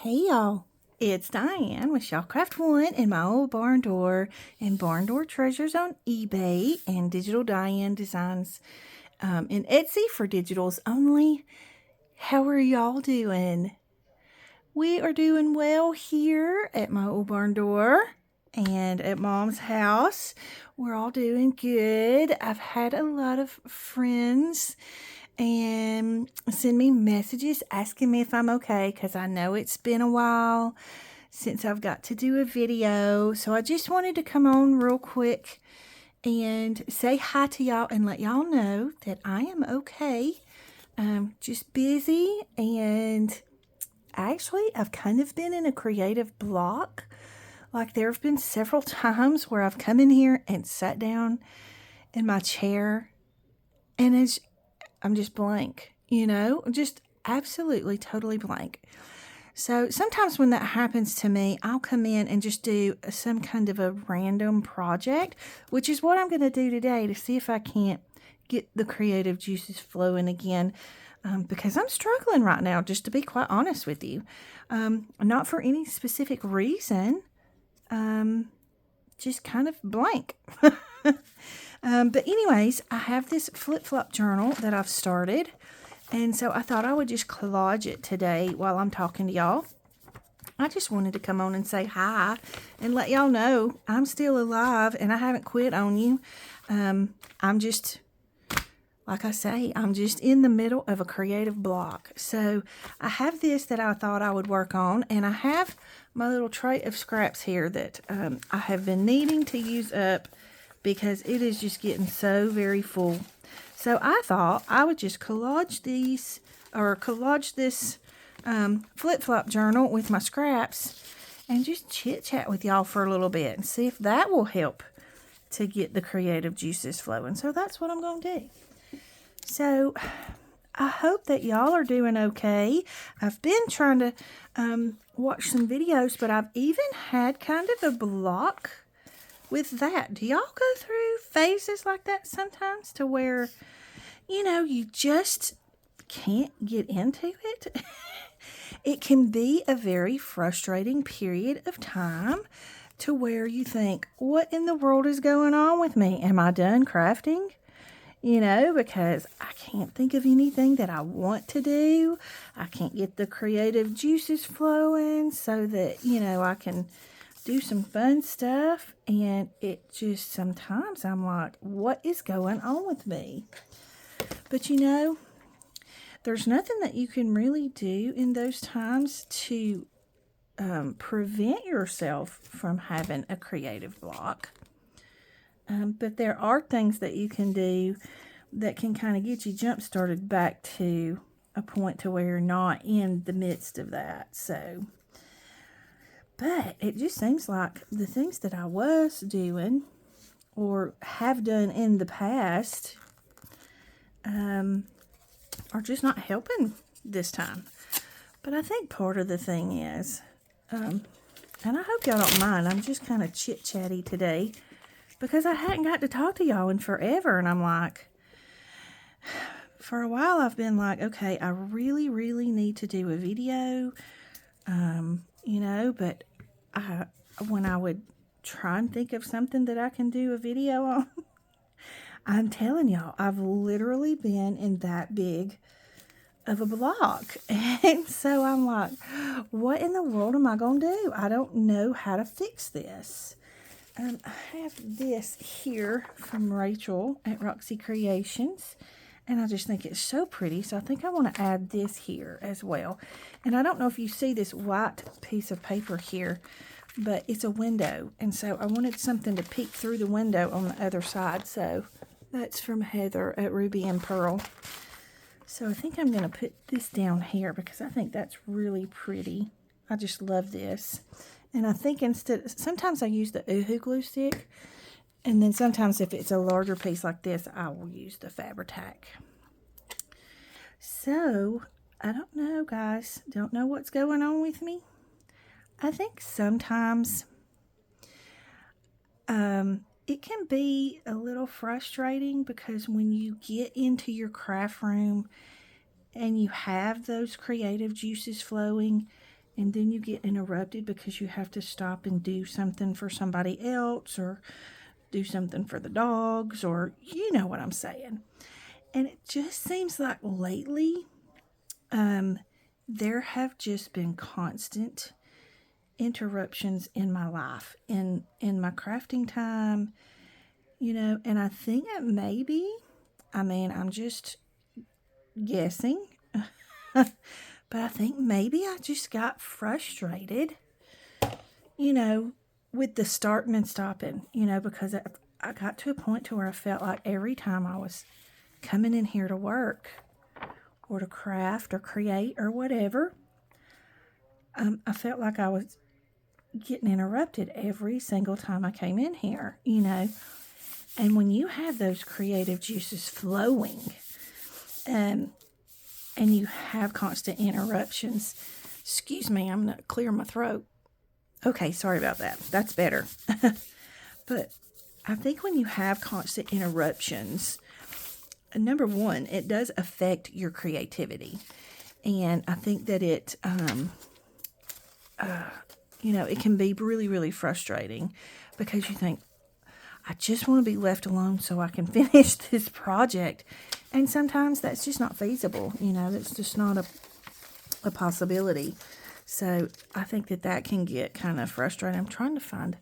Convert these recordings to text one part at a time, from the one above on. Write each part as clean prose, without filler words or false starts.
Hey y'all, it's Diane with Shawcraft One and my old barn door and barn door treasures on eBay and Digital Diane Designs in Etsy for digitals only. How are y'all doing? We are doing well here at my old barn door and at Mom's house. We're all doing good. I've had a lot of friends and send me messages asking me if I'm okay because I know it's been a while since I've got to do a video. So I just wanted to come on real quick and say hi to y'all and let y'all know that I am okay. Just busy, and actually I've kind of been in a creative block. Like there have been several times where I've come in here and sat down in my chair and I'm just blank, just absolutely totally blank. So sometimes when that happens to me, I'll come in and just do some kind of a random project, which is what I'm going to do today to see if I can't get the creative juices flowing again. Because I'm struggling right now, just to be quite honest with you. Not for any specific reason, just kind of blank. But anyways, I have this flip-flop journal that I've started, and so I thought I would just collage it today while I'm talking to y'all. I just wanted to come on and say hi and let y'all know I'm still alive and I haven't quit on you. I'm just, like I say, I'm just in the middle of a creative block. So I have this that I thought I would work on, and I have my little tray of scraps here that I have been needing to use up because it is just getting so very full. So I thought I would just collage this flip-flop journal with my scraps and just chit-chat with y'all for a little bit and see if that will help to get the creative juices flowing. So that's what I'm going to do. So I hope that y'all are doing okay. I've been trying to watch some videos, but I've even had kind of a block with that. Do y'all go through phases like that sometimes to where, you just can't get into it? It can be a very frustrating period of time to where you think, what in the world is going on with me? Am I done crafting? Because I can't think of anything that I want to do. I can't get the creative juices flowing so that, I can do some fun stuff. And it just, sometimes I'm like, what is going on with me? But there's nothing that you can really do in those times to prevent yourself from having a creative block. But there are things that you can do that can kind of get you jump started back to a point to where you're not in the midst of that. So, but it just seems like the things that I was doing or have done in the past are just not helping this time. But I think part of the thing is, and I hope y'all don't mind, I'm just kind of chit-chatty today because I hadn't got to talk to y'all in forever. And I'm like, for a while I've been like, okay, I really, really need to do a video, but when I would try and think of something that I can do a video on, I'm telling y'all, I've literally been in that big of a block. And so I'm like, what in the world am I going to do? I don't know how to fix this. I have this here from Rachel at Roxy Creations, and I just think it's so pretty. So I think I want to add this here as well. And I don't know if you see this white piece of paper here, but it's a window. And so I wanted something to peek through the window on the other side. So that's from Heather at Ruby and Pearl. So I think I'm going to put this down here because I think that's really pretty. I just love this. And I think sometimes I use the Oohoo glue stick. And then sometimes if it's a larger piece like this, I will use the Fabri-Tac. So, I don't know, guys. Don't know what's going on with me. I think sometimes it can be a little frustrating because when you get into your craft room and you have those creative juices flowing, and then you get interrupted because you have to stop and do something for somebody else or do something for the dogs, or you know what I'm saying. And it just seems like lately there have just been constant interruptions in my life, in my crafting time, and I think that maybe, I'm just guessing, but I think maybe I just got frustrated, with the starting and stopping, because I got to a point to where I felt like every time I was coming in here to work or to craft or create or whatever, I felt like I was getting interrupted every single time I came in here, And when you have those creative juices flowing, and you have constant interruptions, excuse me, I'm going to clear my throat. Okay, sorry about that. That's better. But I think when you have constant interruptions, number one, it does affect your creativity. And I think that it can be really, really frustrating because you think, I just want to be left alone so I can finish this project. And sometimes that's just not feasible. That's just not a possibility. So I think that can get kind of frustrating. I'm trying to find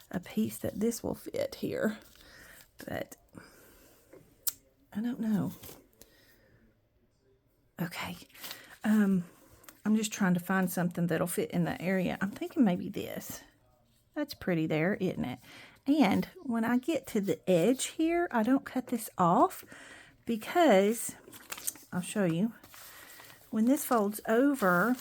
a piece that this will fit here, but I don't know. Okay. I'm just trying to find something that'll fit in that area. I'm thinking maybe this. That's pretty there, isn't it? And when I get to the edge here, I don't cut this off because, I'll show you, when this folds over,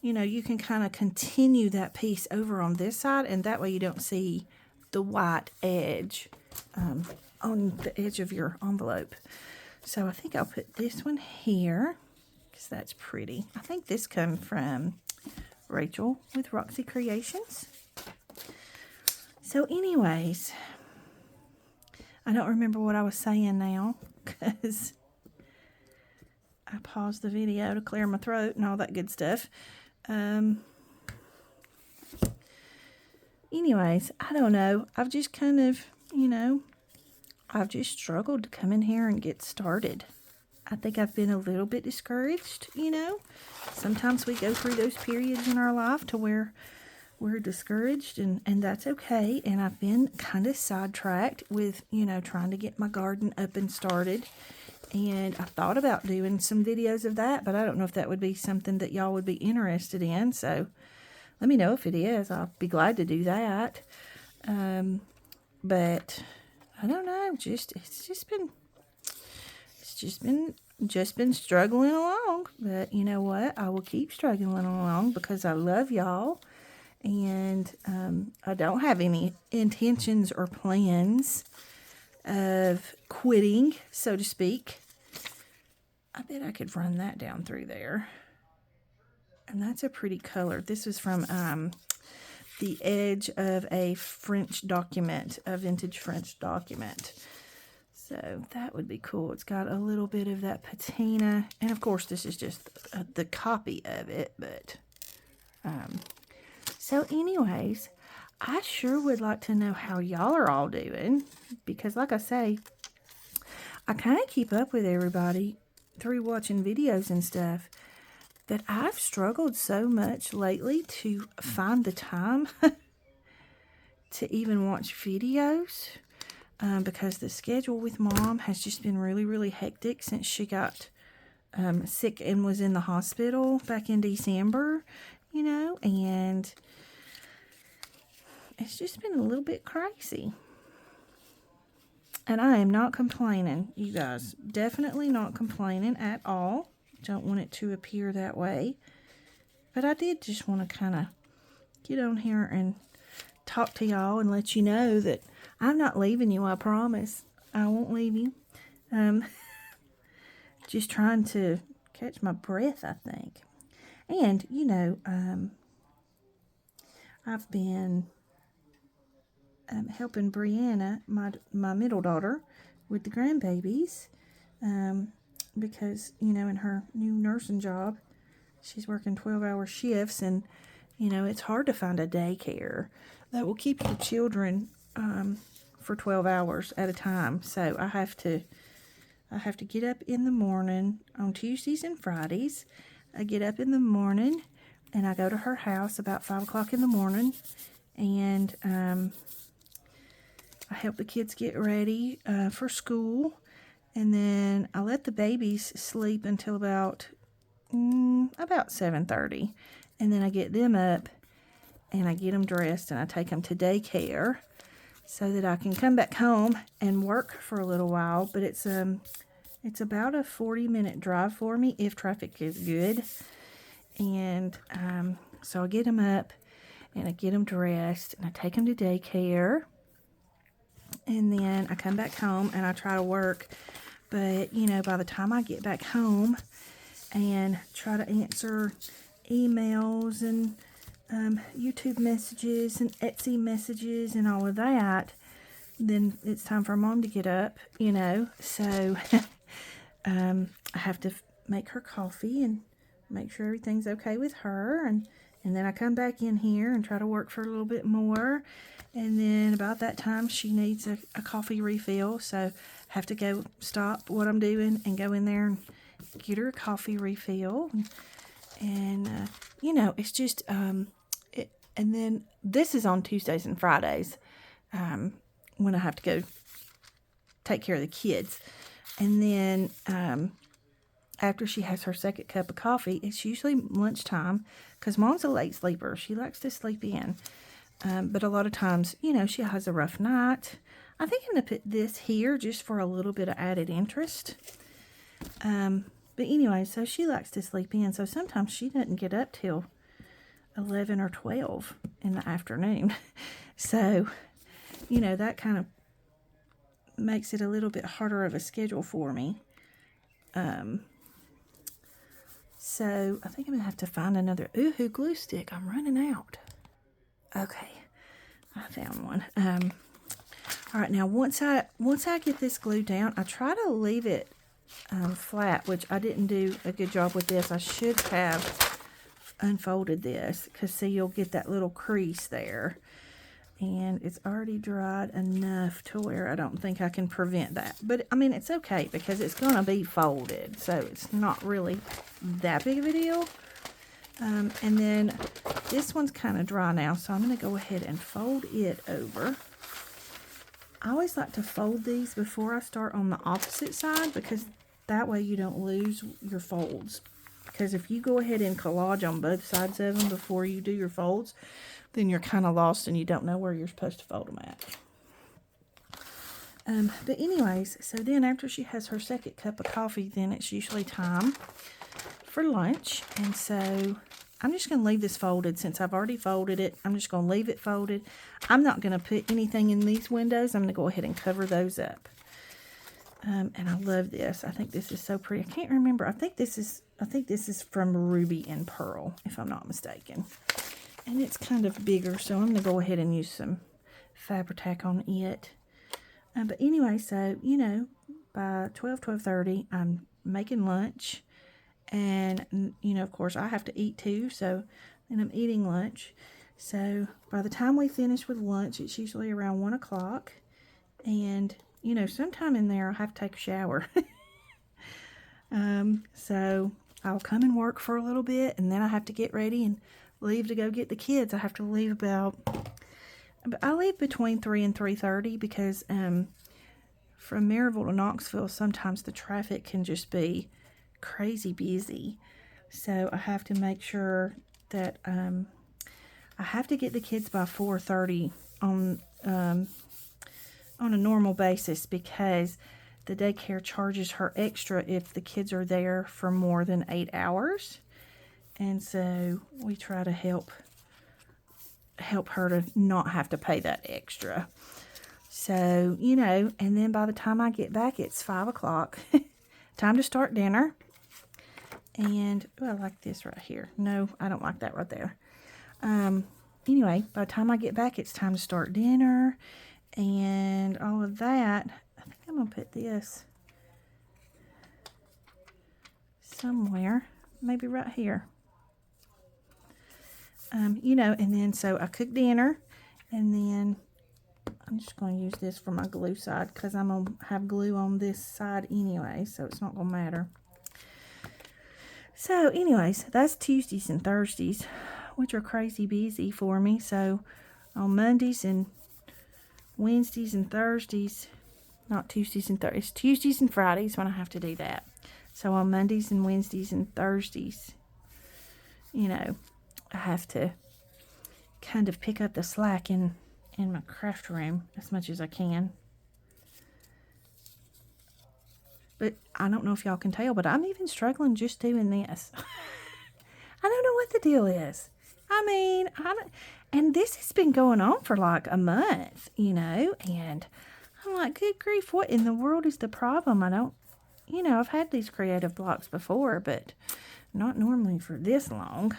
you can kind of continue that piece over on this side, and that way you don't see the white edge on the edge of your envelope. So I think I'll put this one here because that's pretty. I think this comes from Rachel with Roxy Creations. So anyways, I don't remember what I was saying now because I paused the video to clear my throat and all that good stuff. Anyways, I don't know. I've just kind of, I've just struggled to come in here and get started. I think I've been a little bit discouraged, Sometimes we go through those periods in our life to where we're discouraged, and that's okay. And I've been kind of sidetracked with, trying to get my garden up and started. And I thought about doing some videos of that, but I don't know if that would be something that y'all would be interested in. So let me know if it is. I'll be glad to do that. But I don't know. It's just been struggling along. But you know what? I will keep struggling along because I love y'all. And I don't have any intentions or plans of quitting, so to speak. I bet I could run that down through there. And that's a pretty color. This is from the edge of a French document, a vintage French document. So that would be cool. It's got a little bit of that patina. And of course, this is just the copy of it. But so anyways, I sure would like to know how y'all are all doing. Because like I say, I kind of keep up with everybody through watching videos and stuff. But I've struggled so much lately to find the time to even watch videos. Because the schedule with Mom has just been really, really hectic since she got sick and was in the hospital back in December, and it's just been a little bit crazy. And I am not complaining, you guys. Definitely not complaining at all. Don't want it to appear that way. But I did just want to kind of get on here and talk to y'all and let you know that I'm not leaving you, I promise. I won't leave you. Just trying to catch my breath, I think. And, I've been helping Brianna, my middle daughter, with the grandbabies. Because, in her new nursing job, she's working 12-hour shifts, and, you know, it's hard to find a daycare that will keep your children for 12 hours at a time. So I have to get up in the morning on Tuesdays and Fridays. I get up in the morning and I go to her house about 5 o'clock in the morning, and I help the kids get ready for school, and then I let the babies sleep until about 7:30, and then I get them up and I get them dressed and I take them to daycare so that I can come back home and work for a little while. But it's about a 40-minute drive for me if traffic is good. And so I get them up and I get them dressed and I take them to daycare. And then I come back home and I try to work. But, you know, by the time I get back home and try to answer emails and YouTube messages and Etsy messages and all of that, then it's time for Mom to get up, you know. So I have to make her coffee and make sure everything's okay with her, and then I come back in here and try to work for a little bit more, and then about that time she needs a coffee refill, so I have to go stop what I'm doing and go in there and get her a coffee refill, and you know, it's just and then this is on Tuesdays and Fridays when I have to go take care of the kids, and then after she has her second cup of coffee, it's usually lunchtime, because Mom's a late sleeper. She likes to sleep in. But a lot of times, you know, she has a rough night. I think I'm going to put this here just for a little bit of added interest. But anyway, so she likes to sleep in. So sometimes she doesn't get up till 11 or 12 in the afternoon. So, you know, that kind of makes it a little bit harder of a schedule for me. So I think I'm going to have to find another Oohoo glue stick. I'm running out. Okay, I found one. All right, now once I get this glued down, I try to leave it flat, which I didn't do a good job with this. I should have unfolded this, because see, you'll get that little crease there. And it's already dried enough to where I don't think I can prevent that. But, I mean, it's okay because it's going to be folded. So, it's not really that big of a deal. And then this one's kind of dry now. So, I'm going to go ahead and fold it over. I always like to fold these before I start on the opposite side, because that way you don't lose your folds. Because if you go ahead and collage on both sides of them before you do your folds, then you're kind of lost and you don't know where you're supposed to fold them at. But anyways, so then after she has her second cup of coffee, then it's usually time for lunch. And so I'm just going to leave this folded. Since I've already folded it, I'm just going to leave it folded. I'm not going to put anything in these windows. I'm going to go ahead and cover those up. And I love this. I think this is so pretty. I can't remember. I think this is from Ruby and Pearl, if I'm not mistaken. And it's kind of bigger, so I'm going to go ahead and use some Fabri-Tac on it. But anyway, so, you know, by 12:30, I'm making lunch. And, you know, of course, I have to eat too, so then I'm eating lunch. So by the time we finish with lunch, it's usually around 1 o'clock. And, you know, sometime in there, I'll have to take a shower. So I'll come and work for a little bit, and then I have to get ready and leave to go get the kids. I have to leave I leave between 3 and 3:30, because from Maryville to Knoxville, sometimes the traffic can just be crazy busy. So I have to make sure that I have to get the kids by 4:30 on a normal basis, because the daycare charges her extra if the kids are there for more than 8 hours. And so we try to help her to not have to pay that extra. So, you know, and then by the time I get back, it's 5 o'clock. Time to start dinner. And, oh, I like this right here. No, I don't like that right there. Anyway, by the time I get back, it's time to start dinner and all of that. I think I'm going to put this somewhere. Maybe right here. You know, and then so I cook dinner, and then I'm just going to use this for my glue side because I'm going to have glue on this side anyway, so it's not going to matter. So anyways, that's Tuesdays and Thursdays, which are crazy busy for me. So on Mondays and Wednesdays and Thursdays, not Tuesdays and Thursdays, Tuesdays and Fridays when I have to do that. So on Mondays and Wednesdays and Thursdays, you know, I have to kind of pick up the slack in my craft room as much as I can. But I don't know if y'all can tell, but I'm even struggling just doing this. I don't know what the deal is. I mean, and this has been going on for like a month, you know, and I'm like, good grief, what in the world is the problem? I've had these creative blocks before, but not normally for this long.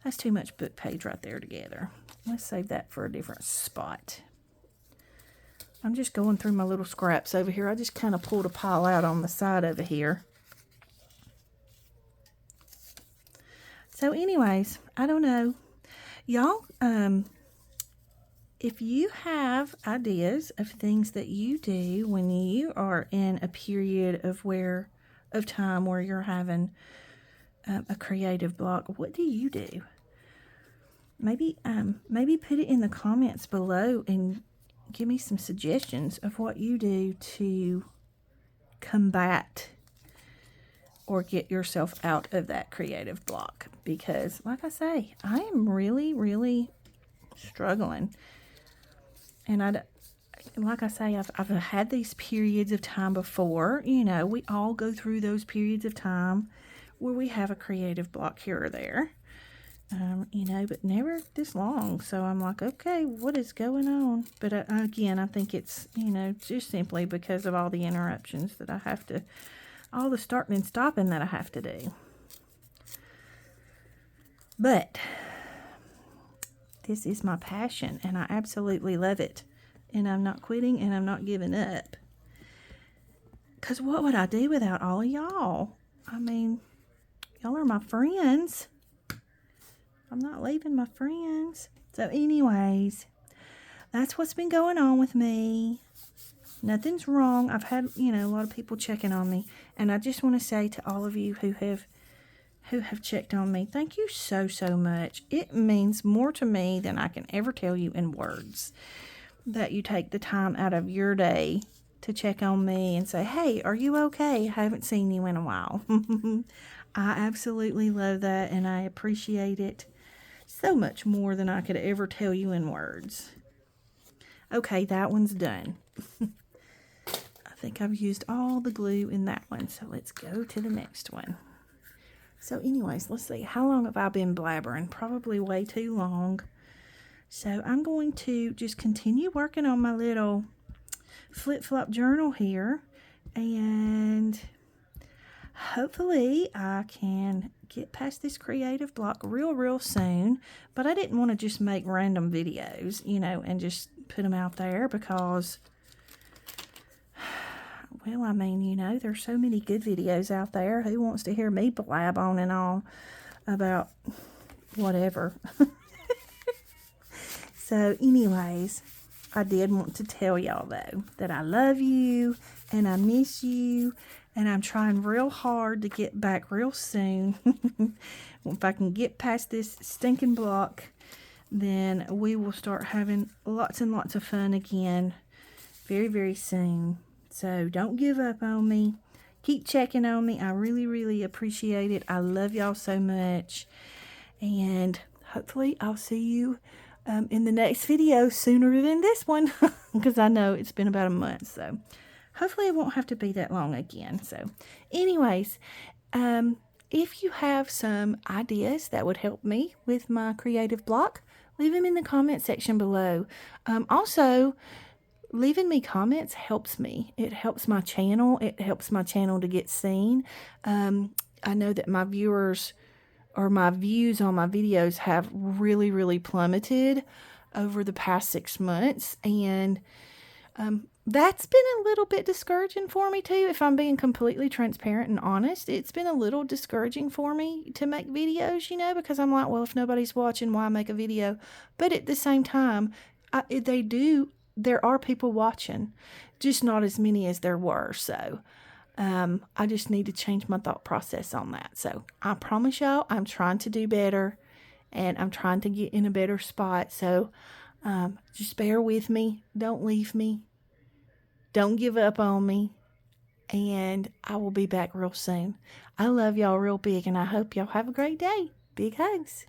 That's too much book page right there together. Let's save that for a different spot. I'm just going through my little scraps over here. I just kind of pulled a pile out on the side over here. So anyways, I don't know. Y'all, if you have ideas of things that you do when you are in a period of time where you're having a creative block, what do you do? Maybe put it in the comments below and give me some suggestions of what you do to combat or get yourself out of that creative block. Because, like I say, I am really, really struggling. And like I say, I've had these periods of time before. You know, we all go through those periods of time where we have a creative block here or there. But never this long. So I'm like, okay, what is going on? But again, I think it's, just simply because of all the interruptions that I have to, all the starting and stopping that I have to do. But this is my passion, and I absolutely love it. And I'm not quitting, and I'm not giving up. Because what would I do without all of y'all? I mean, y'all are my friends. I'm not leaving my friends. So anyways, that's what's been going on with me. Nothing's wrong. I've had, a lot of people checking on me. And I just want to say to all of you who have checked on me, thank you so, so much. It means more to me than I can ever tell you in words, that you take the time out of your day to check on me and say, hey, are you okay? I haven't seen you in a while. I absolutely love that, and I appreciate it so much more than I could ever tell you in words. Okay, that one's done. I think I've used all the glue in that one, so let's go to the next one. So anyways, let's see. How long have I been blabbering? Probably way too long. So I'm going to just continue working on my little flip-flop journal here, and hopefully I can get past this creative block real soon. But I didn't want to just make random videos, and just put them out there because, well, I mean, there's so many good videos out there. Who wants to hear me blab on and on about whatever? So anyways, I did want to tell y'all, though, that I love you and I miss you, and I'm trying real hard to get back real soon. If I can get past this stinking block, then we will start having lots and lots of fun again very, very soon. So don't give up on me. Keep checking on me. I really, really appreciate it. I love y'all so much. And hopefully I'll see you in the next video sooner than this one, because I know it's been about a month, so hopefully it won't have to be that long again. So anyways, if you have some ideas that would help me with my creative block, leave them in the comment section below. Also, leaving me comments helps me. It helps my channel. It helps my channel to get seen. I know that my viewers or my views on my videos have really plummeted over the past 6 months, and that's been a little bit discouraging for me too. If I'm being completely transparent and honest, it's been a little discouraging for me to make videos, because I'm like, well, if nobody's watching, why make a video? But at the same time, there are people watching, just not as many as there were. So I just need to change my thought process on that. So I promise y'all, I'm trying to do better, and I'm trying to get in a better spot. So just bear with me. Don't leave me. Don't give up on me. And I will be back real soon. I love y'all real big, and I hope y'all have a great day. Big hugs.